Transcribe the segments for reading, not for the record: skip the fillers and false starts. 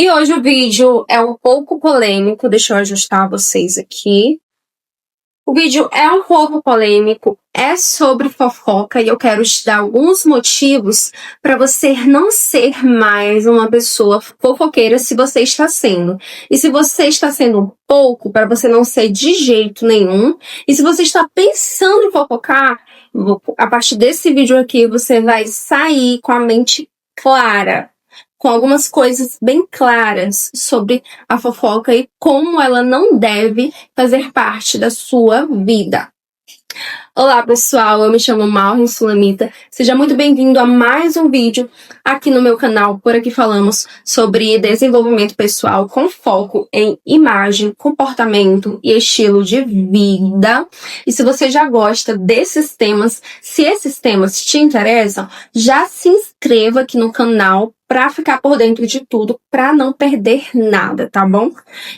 E hoje o vídeo é um pouco polêmico, deixa eu ajustar vocês aqui. O vídeo é um pouco polêmico, é sobre fofoca e eu quero te dar alguns motivos para você não ser mais uma pessoa fofoqueira se você está sendo. E se você está sendo um pouco, para você não ser de jeito nenhum. E se você está pensando em fofocar, a partir desse vídeo aqui você vai sair com a mente clara, com algumas coisas bem claras sobre a fofoca e como ela não deve fazer parte da sua vida. Olá pessoal, eu me chamo Maureen Sulamita, seja muito bem-vindo a mais um vídeo aqui no meu canal. Por aqui falamos sobre desenvolvimento pessoal com foco em imagem, comportamento e estilo de vida. E se você já gosta desses temas, se esses temas te interessam, já se inscreva aqui no canal para ficar por dentro de tudo, para não perder nada, tá bom?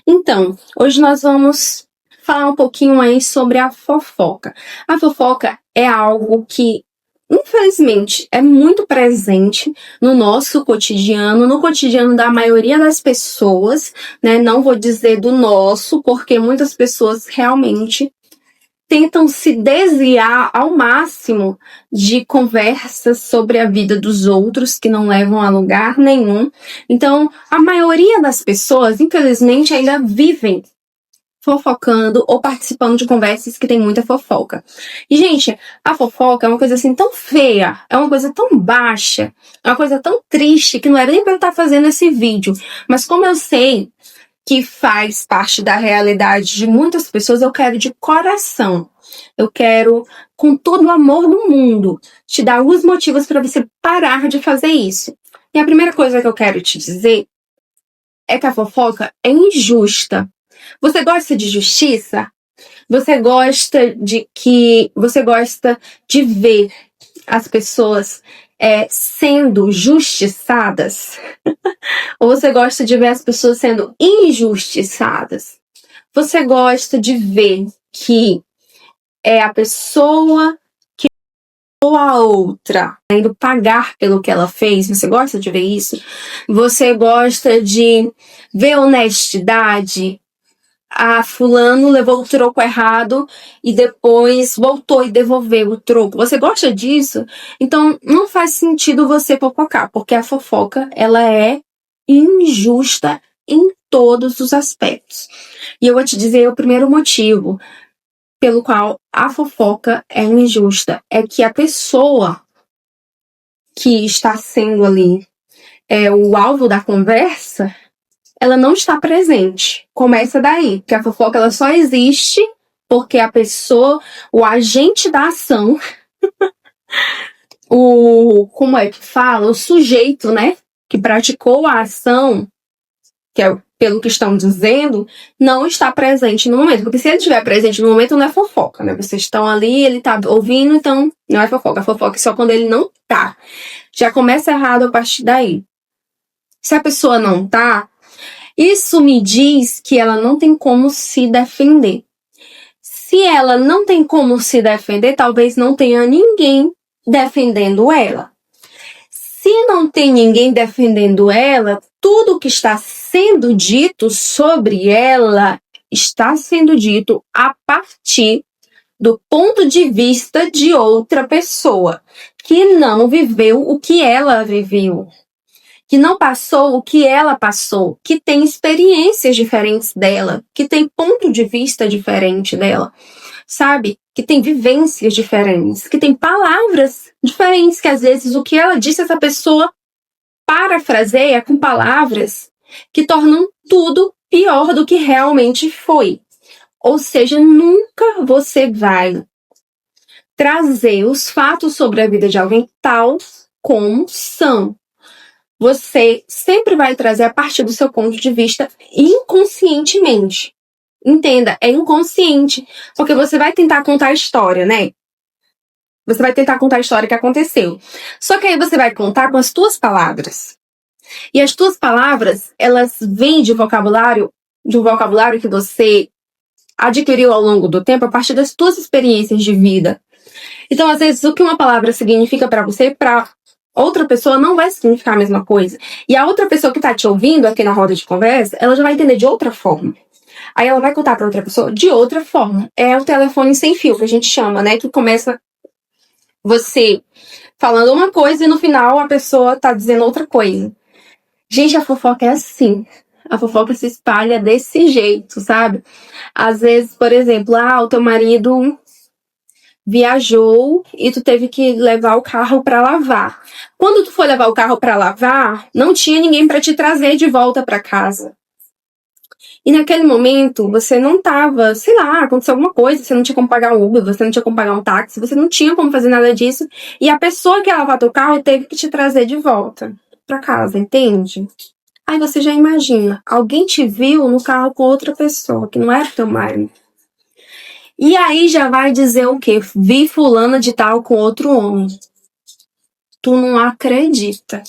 Então, hoje nós vamos falar um pouquinho aí sobre a fofoca. A fofoca é algo que, infelizmente, é muito presente no nosso cotidiano, no cotidiano da maioria das pessoas, né? Não vou dizer do nosso, porque muitas pessoas realmente tentam se desviar ao máximo de conversas sobre a vida dos outros que não levam a lugar nenhum. Então, a maioria das pessoas, infelizmente, ainda vivem fofocando ou participando de conversas que tem muita fofoca. E, gente, a fofoca é uma coisa assim tão feia, é uma coisa tão baixa, é uma coisa tão triste que não era nem pra eu estar fazendo esse vídeo. Mas como eu sei que faz parte da realidade de muitas pessoas, eu quero de coração. Eu quero, com todo o amor do mundo, te dar alguns motivos para você parar de fazer isso. E a primeira coisa que eu quero te dizer é que a fofoca é injusta. Você gosta de justiça? Você gosta de ver as pessoas sendo justiçadas? Ou você gosta de ver as pessoas sendo injustiçadas? Você gosta de ver que é a pessoa que ou a outra indo pagar pelo que ela fez? Você gosta de ver isso? Você gosta de ver honestidade? Fulano levou o troco errado e depois voltou e devolveu o troco. Você gosta disso? Então não faz sentido você fofocar, porque a fofoca ela é injusta em todos os aspectos. E eu vou te dizer o primeiro motivo pelo qual a fofoca é injusta, é que a pessoa que está sendo ali o alvo da conversa, ela não está presente. Começa daí, porque a fofoca ela só existe porque a pessoa, o agente da ação, como é que fala? O sujeito, né, que praticou a ação, que é pelo que estão dizendo, não está presente no momento. Porque se ele estiver presente no momento, não é fofoca, né? Vocês estão ali, ele está ouvindo, então não é fofoca. A fofoca é só quando ele não tá. Já começa errado a partir daí. Se a pessoa não tá, isso me diz que ela não tem como se defender. Se ela não tem como se defender, talvez não tenha ninguém defendendo ela. Se não tem ninguém defendendo ela, tudo que está sendo dito sobre ela está sendo dito a partir do ponto de vista de outra pessoa, que não viveu o que ela viveu, que não passou o que ela passou, que tem experiências diferentes dela, que tem ponto de vista diferente dela, sabe? Que tem vivências diferentes, que tem palavras diferentes, que às vezes o que ela disse, essa pessoa parafraseia com palavras que tornam tudo pior do que realmente foi. Ou seja, nunca você vai trazer os fatos sobre a vida de alguém tal como são. Você sempre vai trazer a partir do seu ponto de vista inconscientemente. Entenda, é inconsciente, porque você vai tentar contar a história, né? Você vai tentar contar a história que aconteceu. Só que aí você vai contar com as tuas palavras. E as tuas palavras, elas vêm de um vocabulário que você adquiriu ao longo do tempo a partir das tuas experiências de vida. Então, às vezes, o que uma palavra significa para você, para outra pessoa não vai significar a mesma coisa. E a outra pessoa que tá te ouvindo aqui na roda de conversa, ela já vai entender de outra forma. Aí ela vai contar pra outra pessoa de outra forma. É o telefone sem fio, que a gente chama, né? Que começa você falando uma coisa e no final a pessoa tá dizendo outra coisa. Gente, a fofoca é assim. A fofoca se espalha desse jeito, sabe? Às vezes, por exemplo, o teu marido viajou e tu teve que levar o carro para lavar. Quando tu foi levar o carro para lavar, não tinha ninguém para te trazer de volta para casa. E naquele momento, você não tava, sei lá, aconteceu alguma coisa, você não tinha como pagar um Uber, você não tinha como pagar um táxi, você não tinha como fazer nada disso. E a pessoa que ia lavar teu carro teve que te trazer de volta para casa, entende? Aí você já imagina, alguém te viu no carro com outra pessoa, que não era teu marido. E aí já vai dizer o quê? Vi fulana de tal com outro homem. Tu não acredita.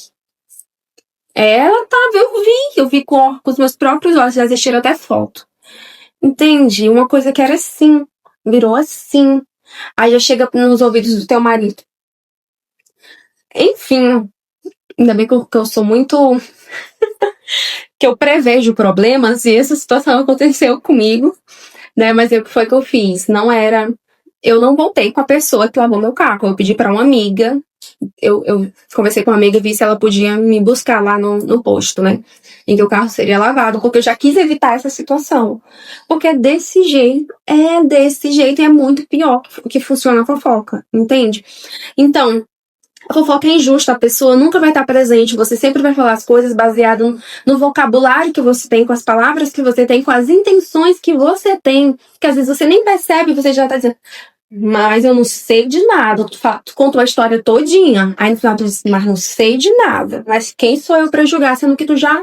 Ela tava, eu vi com os meus próprios olhos, já assistiram até foto. Entende? Uma coisa que era assim, virou assim. Aí já chega nos ouvidos do teu marido. Enfim, ainda bem que eu sou muito... que eu prevejo problemas e essa situação aconteceu comigo, né? Mas o que foi que eu fiz? Não era... Eu não voltei com a pessoa que lavou meu carro. Eu pedi pra uma amiga. Eu conversei com uma amiga e vi se ela podia me buscar lá no posto, né? Em que o carro seria lavado, porque eu já quis evitar essa situação. Porque é desse jeito e é muito pior que funciona a fofoca, entende? Então, a fofoca é injusta, a pessoa nunca vai estar presente, você sempre vai falar as coisas baseado no vocabulário que você tem, com as palavras que você tem, com as intenções que você tem, que às vezes você nem percebe, você já tá dizendo, mas eu não sei de nada. Tu contou a história todinha. Aí no final tu disse, mas não sei de nada. Mas quem sou eu pra julgar, sendo que tu já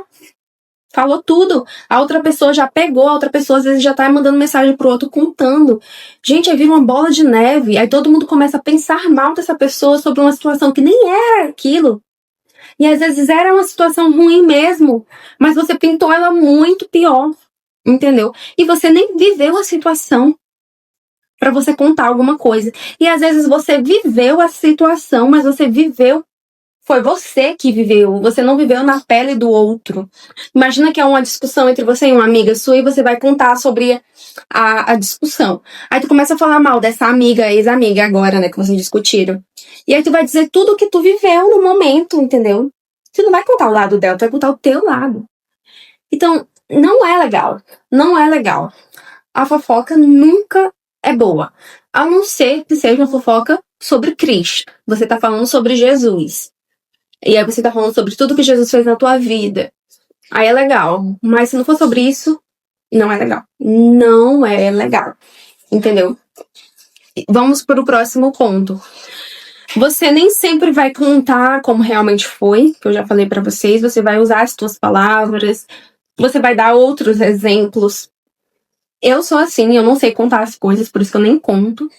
falou tudo. A outra pessoa já pegou, a outra pessoa às vezes já tá mandando mensagem pro outro contando. Gente, aí vira uma bola de neve. Aí todo mundo começa a pensar mal dessa pessoa sobre uma situação que nem era aquilo. E às vezes era uma situação ruim mesmo, mas você pintou ela muito pior. Entendeu? E você nem viveu a situação para você contar alguma coisa. E às vezes você viveu a situação, mas foi você que viveu, você não viveu na pele do outro. Imagina que é uma discussão entre você e uma amiga sua e você vai contar sobre a discussão. Aí tu começa a falar mal dessa amiga, ex-amiga agora, né, que vocês discutiram. E aí tu vai dizer tudo o que tu viveu no momento, entendeu? Você não vai contar o lado dela, tu vai contar o teu lado. Então, não é legal. Não é legal. A fofoca nunca é boa. A não ser que seja uma fofoca sobre Cristo. Você tá falando sobre Jesus. E aí você tá falando sobre tudo que Jesus fez na tua vida. Aí é legal. Mas se não for sobre isso, não é legal. Não é legal. Entendeu? Vamos para o próximo ponto. Você nem sempre vai contar como realmente foi, que eu já falei pra vocês. Você vai usar as tuas palavras. Você vai dar outros exemplos. Eu sou assim, eu não sei contar as coisas, por isso que eu nem conto.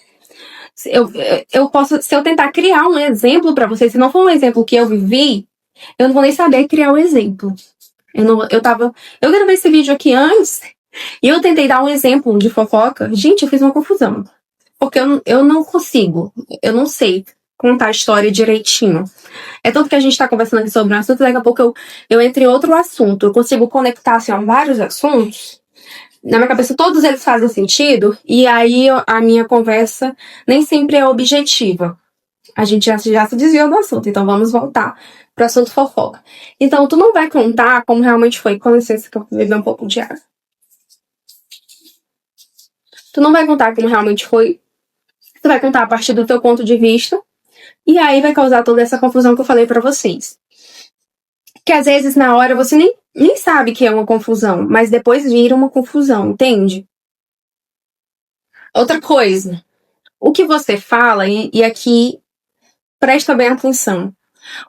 Eu posso, se eu tentar criar um exemplo pra vocês, se não for um exemplo que eu vivi, eu não vou nem saber criar o exemplo. Eu gravei esse vídeo aqui antes e eu tentei dar um exemplo de fofoca. Gente, eu fiz uma confusão. Porque eu não consigo, eu não sei contar a história direitinho. É tanto que a gente tá conversando aqui sobre um assunto, daqui a pouco eu entro em outro assunto. Eu consigo conectar, assim, vários assuntos. Na minha cabeça, todos eles fazem sentido, e aí a minha conversa nem sempre é objetiva. A gente já se desviou do assunto, então vamos voltar pro assunto fofoca. Então, tu não vai contar como realmente foi. Com licença que eu vou beber um pouco de água. Tu não vai contar como realmente foi. Tu vai contar a partir do teu ponto de vista, e aí vai causar toda essa confusão que eu falei pra vocês. Que às vezes na hora você nem sabe que é uma confusão, mas depois vira uma confusão, entende? Outra coisa, o que você fala, e aqui presta bem atenção,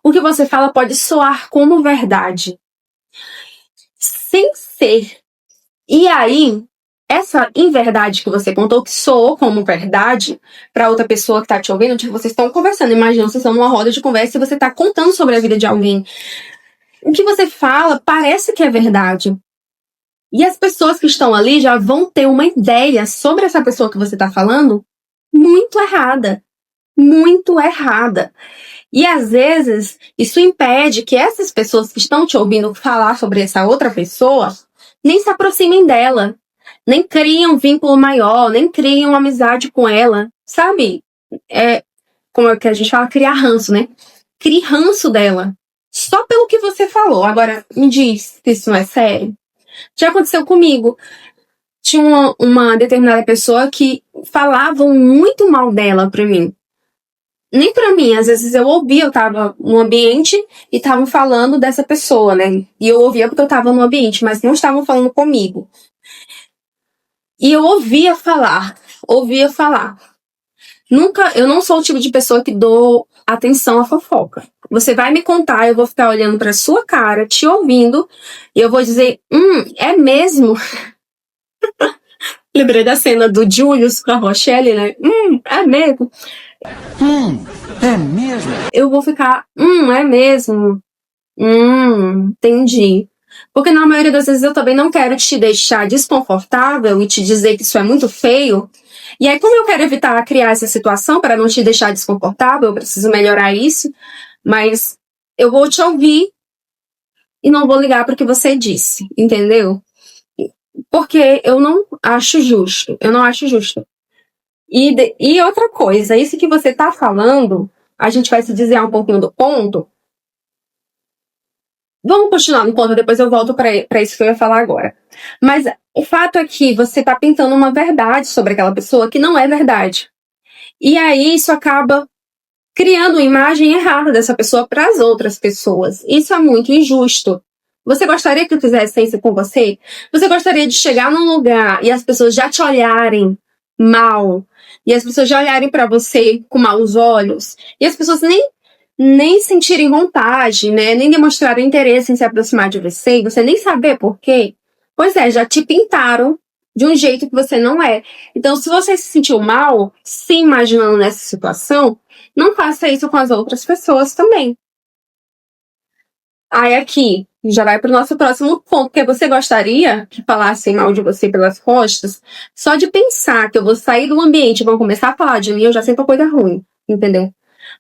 o que você fala pode soar como verdade, sem ser. E aí, essa inverdade que você contou, que soou como verdade para outra pessoa que tá te ouvindo, tipo, vocês estão conversando, imagina, vocês estão numa roda de conversa e você tá contando sobre a vida de alguém. O que você fala parece que é verdade. E as pessoas que estão ali já vão ter uma ideia sobre essa pessoa que você tá falando muito errada. muito errada. E às vezes isso impede que essas pessoas que estão te ouvindo falar sobre essa outra pessoa nem se aproximem dela, nem criem um vínculo maior, nem criem uma amizade com ela, sabe? É como é que a gente fala, criar ranço, né? Crie ranço dela. Só pelo que você falou. Agora, me diz se isso não é sério. Já aconteceu comigo. Tinha uma determinada pessoa que falavam muito mal dela pra mim. Nem pra mim, às vezes eu ouvia, eu tava no ambiente e estavam falando dessa pessoa, né? E eu ouvia porque eu tava no ambiente, mas não estavam falando comigo. E eu ouvia falar, ouvia falar. Nunca, eu não sou o tipo de pessoa que dou atenção à fofoca. Você vai me contar, eu vou ficar olhando pra sua cara, te ouvindo, e eu vou dizer, é mesmo? Lembrei da cena do Julius com a Rochelle, né? É mesmo? É mesmo? Eu vou ficar, é mesmo? Entendi. Porque na maioria das vezes eu também não quero te deixar desconfortável e te dizer que isso é muito feio. E aí, como eu quero evitar criar essa situação para não te deixar desconfortável, eu preciso melhorar isso, mas eu vou te ouvir e não vou ligar para o que você disse, entendeu? Porque eu não acho justo. Eu não acho justo. E outra coisa, isso que você tá falando, a gente vai se desviar um pouquinho do ponto. Vamos continuar no ponto, depois eu volto para isso que eu ia falar agora. Mas o fato é que você tá pintando uma verdade sobre aquela pessoa que não é verdade. E aí isso acaba criando uma imagem errada dessa pessoa para as outras pessoas. Isso é muito injusto. Você gostaria que eu fizesse isso com você? Você gostaria de chegar num lugar e as pessoas já te olharem mal, e as pessoas já olharem para você com maus olhos, e as pessoas nem sentirem vontade, né? Nem demonstrarem interesse em se aproximar de você, e você nem saber por quê? Pois é, já te pintaram de um jeito que você não é. Então, se você se sentiu mal, se imaginando nessa situação, não faça isso com as outras pessoas também. Aí aqui, já vai pro nosso próximo ponto, porque você gostaria que falassem mal de você pelas costas? Só de pensar que eu vou sair do ambiente e vão começar a falar de mim, eu já sinto uma coisa ruim, entendeu?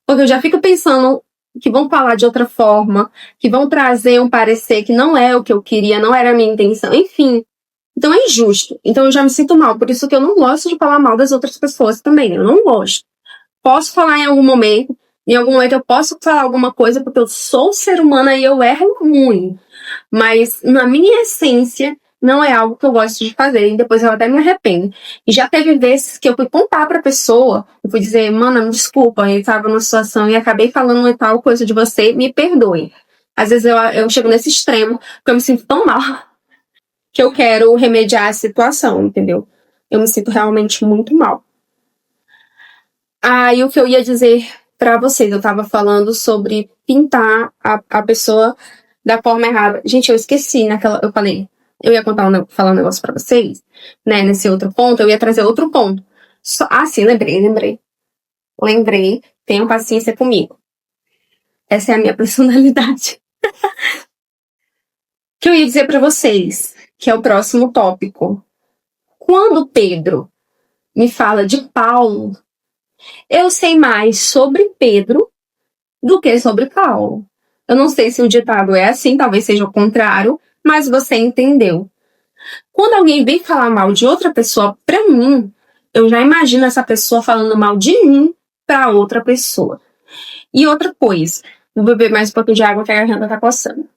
Porque eu já fico pensando que vão falar de outra forma, que vão trazer um parecer que não é o que eu queria, não era a minha intenção, enfim. Então é injusto. Então eu já me sinto mal, por isso que eu não gosto de falar mal das outras pessoas também, eu não gosto. Posso falar em algum momento eu posso falar alguma coisa porque eu sou ser humana e eu erro muito. Mas na minha essência, não é algo que eu gosto de fazer. E depois eu até me arrependo. E já teve vezes que eu fui contar pra pessoa, eu fui dizer, mana, me desculpa, eu tava numa situação e acabei falando uma tal coisa de você, me perdoe. Às vezes eu chego nesse extremo, porque eu me sinto tão mal, que eu quero remediar a situação, entendeu? Eu me sinto realmente muito mal. E o que eu ia dizer pra vocês, eu tava falando sobre pintar a pessoa da forma errada. Gente, eu esqueci naquela. Eu falei, eu ia falar um negócio pra vocês, né? Nesse outro ponto, eu ia trazer outro ponto. Sim, lembrei. Lembrei. Tenham paciência comigo. Essa é a minha personalidade. O que eu ia dizer pra vocês, que é o próximo tópico. Quando Pedro me fala de Paulo, eu sei mais sobre Pedro do que sobre Paulo. Eu não sei se o ditado é assim, talvez seja o contrário, mas você entendeu. Quando alguém vem falar mal de outra pessoa pra mim, eu já imagino essa pessoa falando mal de mim pra outra pessoa. E outra coisa, vou beber mais um pouquinho de água que a garganta tá coçando.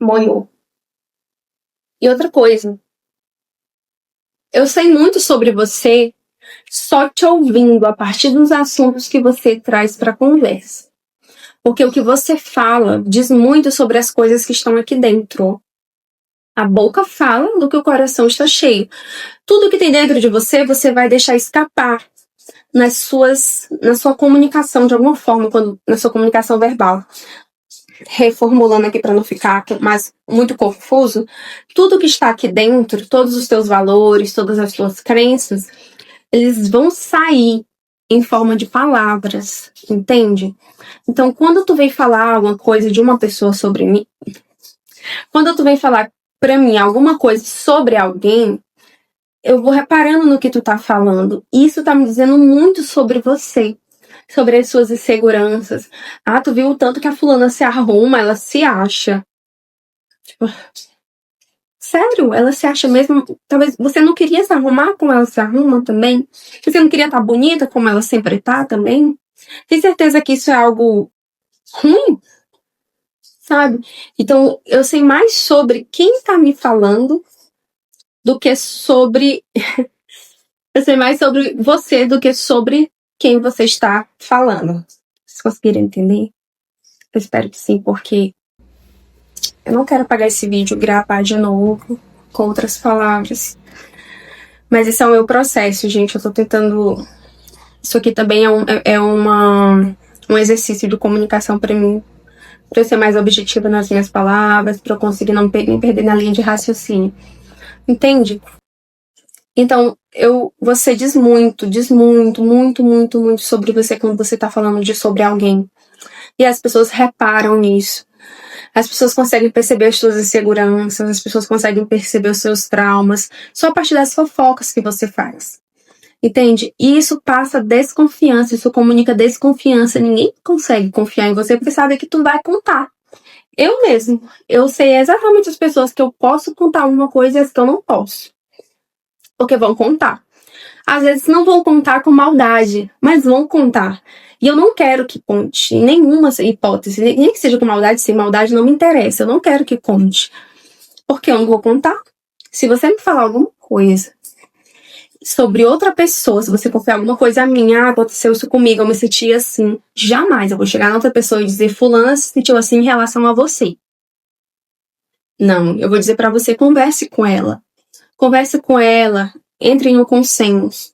Molhou. E outra coisa, eu sei muito sobre você só te ouvindo a partir dos assuntos que você traz pra conversa. Porque o que você fala diz muito sobre as coisas que estão aqui dentro. A boca fala do que o coração está cheio. Tudo que tem dentro de você, você vai deixar escapar na sua comunicação de alguma forma, na sua comunicação verbal. Reformulando aqui para não ficar mais muito confuso, tudo que está aqui dentro, todos os teus valores, todas as tuas crenças, eles vão sair em forma de palavras, entende? Então, quando tu vem falar alguma coisa de uma pessoa sobre mim, quando tu vem falar pra mim alguma coisa sobre alguém, eu vou reparando no que tu tá falando. Isso tá me dizendo muito sobre você, sobre as suas inseguranças. Ah, tu viu o tanto que a fulana se arruma, ela se acha. Tipo, sério, ela se acha mesmo. Talvez você não queria se arrumar como ela se arruma também? Você não queria estar bonita como ela sempre tá também? Tem certeza que isso é algo ruim? Sabe? Então, eu sei mais sobre quem tá me falando do que sobre. Eu sei mais sobre você do que sobre quem você está falando. Vocês conseguiram entender? Eu espero que sim, porque eu não quero apagar esse vídeo e gravar de novo com outras palavras. Mas esse é o meu processo, gente. Eu tô tentando. Isso aqui também um exercício de comunicação pra mim. Pra eu ser mais objetiva nas minhas palavras, pra eu conseguir não me perder na linha de raciocínio. Entende? Então, você diz muito, muito, muito, muito sobre você quando você tá falando sobre alguém. E as pessoas reparam nisso. As pessoas conseguem perceber as suas inseguranças, as pessoas conseguem perceber os seus traumas, só a partir das fofocas que você faz. Entende? E isso passa desconfiança, isso comunica desconfiança. Ninguém consegue confiar em você porque sabe que tu vai contar. Eu mesmo, eu sei exatamente as pessoas que eu posso contar uma coisa e as que eu não posso. Porque vão contar. Às vezes não vão contar com maldade, mas vão contar. E eu não quero que conte em nenhuma hipótese, nem que seja com maldade, sem maldade, não me interessa. Eu não quero que conte. Porque eu não vou contar. Se você me falar alguma coisa sobre outra pessoa, se você confiar alguma coisa a mim, aconteceu isso comigo, eu me senti assim, jamais eu vou chegar na outra pessoa e dizer, fulana se sentiu assim em relação a você. Não, eu vou dizer pra você, converse com ela. Converse com ela, entre em um consenso.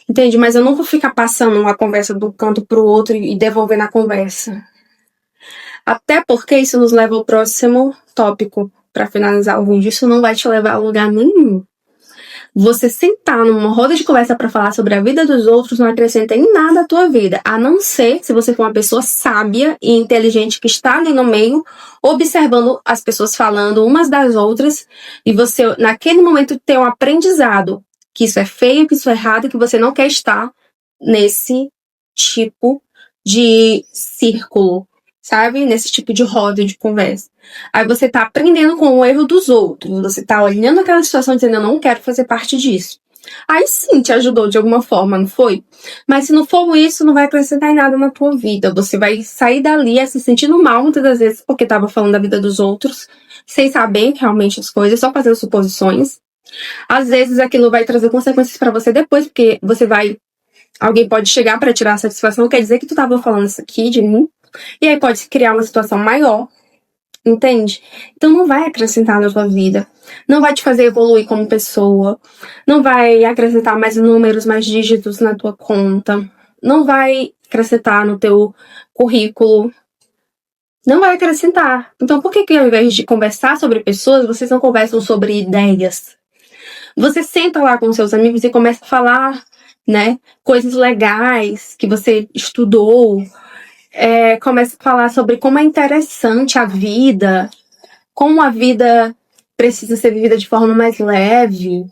Entende? Mas eu não vou ficar passando uma conversa do canto pro outro e devolvendo a conversa. Até porque isso nos leva ao próximo tópico. Pra finalizar o vídeo, isso não vai te levar a lugar nenhum. Você sentar numa roda de conversa pra falar sobre a vida dos outros não acrescenta em nada a tua vida. A não ser se você for uma pessoa sábia e inteligente que está ali no meio, observando as pessoas falando umas das outras e você, naquele momento, ter um aprendizado que isso é feio, que isso é errado e que você não quer estar nesse tipo de círculo, sabe? Nesse tipo de roda de conversa. Aí você tá aprendendo com o erro dos outros, você tá olhando aquela situação e dizendo, eu não quero fazer parte disso. Aí sim, te ajudou de alguma forma, não foi? Mas se não for isso, não vai acrescentar em nada na tua vida. Você vai sair dali se sentindo mal muitas das vezes porque tava falando da vida dos outros, sem saber realmente as coisas, só fazendo suposições. Às vezes aquilo vai trazer consequências pra você depois, porque alguém pode chegar pra tirar a satisfação, quer dizer que tu tava falando isso aqui de mim, e aí pode criar uma situação maior, entende? Então não vai acrescentar na tua vida, não vai te fazer evoluir como pessoa, não vai acrescentar mais números, mais dígitos na tua conta, não vai acrescentar no teu currículo, não vai acrescentar. Então por que ao invés de conversar sobre pessoas, vocês não conversam sobre ideias? Você senta lá com seus amigos e começa a falar, né, coisas legais que você estudou, começa a falar sobre como é interessante a vida, como a vida precisa ser vivida de forma mais leve,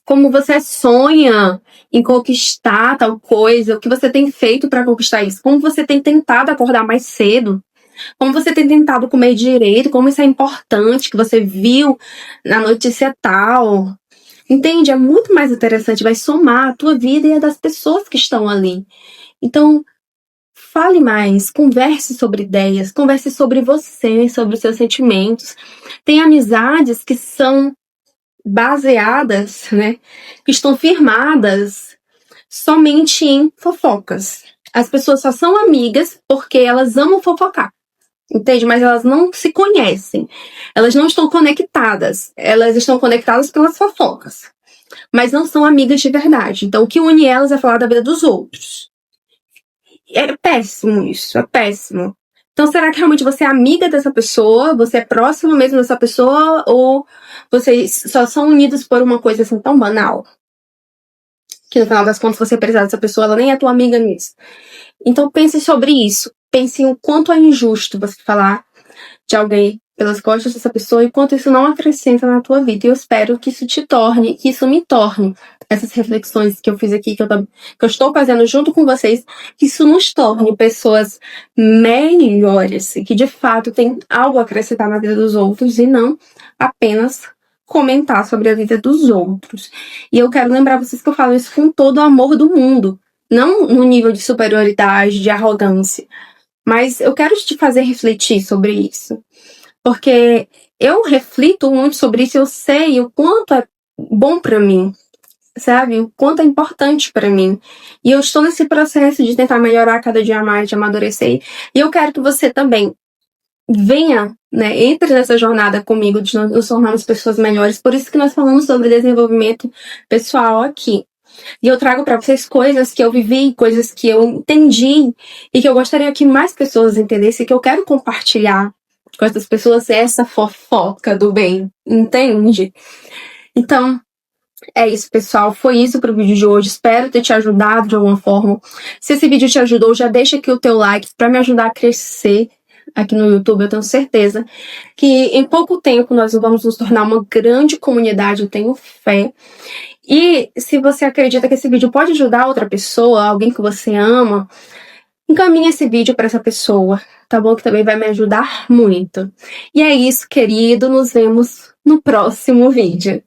como você sonha em conquistar tal coisa, o que você tem feito para conquistar isso, como você tem tentado acordar mais cedo, como você tem tentado comer direito, como isso é importante, que você viu na notícia tal. Entende? É muito mais interessante, vai somar a tua vida e a das pessoas que estão ali. Então, fale mais, converse sobre ideias, converse sobre você, sobre os seus sentimentos. Tem amizades que são baseadas, né, que estão firmadas somente em fofocas. As pessoas só são amigas porque elas amam fofocar. Entende? Mas elas não se conhecem. Elas não estão conectadas. Elas estão conectadas pelas fofocas. Mas não são amigas de verdade. Então, o que une elas é falar da vida dos outros. É péssimo isso, é péssimo. Então, será que realmente você é amiga dessa pessoa? Você é próximo mesmo dessa pessoa? Ou vocês só são unidos por uma coisa assim tão banal? Que no final das contas você precisar dessa pessoa, ela nem é tua amiga nisso. Então, pense sobre isso. Pense em o quanto é injusto você falar de alguém pelas costas dessa pessoa, enquanto isso não acrescenta na tua vida. E eu espero que isso que isso me torne, essas reflexões que eu fiz aqui, que eu estou fazendo junto com vocês, que isso nos torne pessoas melhores, e que de fato tem algo a acrescentar na vida dos outros e não apenas comentar sobre a vida dos outros. E eu quero lembrar vocês que eu falo isso com todo o amor do mundo, não no nível de superioridade, de arrogância, mas eu quero te fazer refletir sobre isso. Porque eu reflito muito sobre isso, eu sei o quanto é bom pra mim, sabe? O quanto é importante pra mim. E eu estou nesse processo de tentar melhorar cada dia mais, de amadurecer. E eu quero que você também venha, né, entre nessa jornada comigo, de nós nos tornarmos pessoas melhores. Por isso que nós falamos sobre desenvolvimento pessoal aqui. E eu trago pra vocês coisas que eu vivi, coisas que eu entendi e que eu gostaria que mais pessoas entendessem, que eu quero compartilhar com essas pessoas, essa fofoca do bem, entende? Então, é isso, pessoal. Foi isso pro vídeo de hoje. Espero ter te ajudado de alguma forma. Se esse vídeo te ajudou, já deixa aqui o teu like para me ajudar a crescer aqui no YouTube. Eu tenho certeza que em pouco tempo nós vamos nos tornar uma grande comunidade. Eu tenho fé. E se você acredita que esse vídeo pode ajudar outra pessoa, alguém que você ama, encaminhe esse vídeo para essa pessoa, tá bom? Que também vai me ajudar muito. E é isso, querido. Nos vemos no próximo vídeo.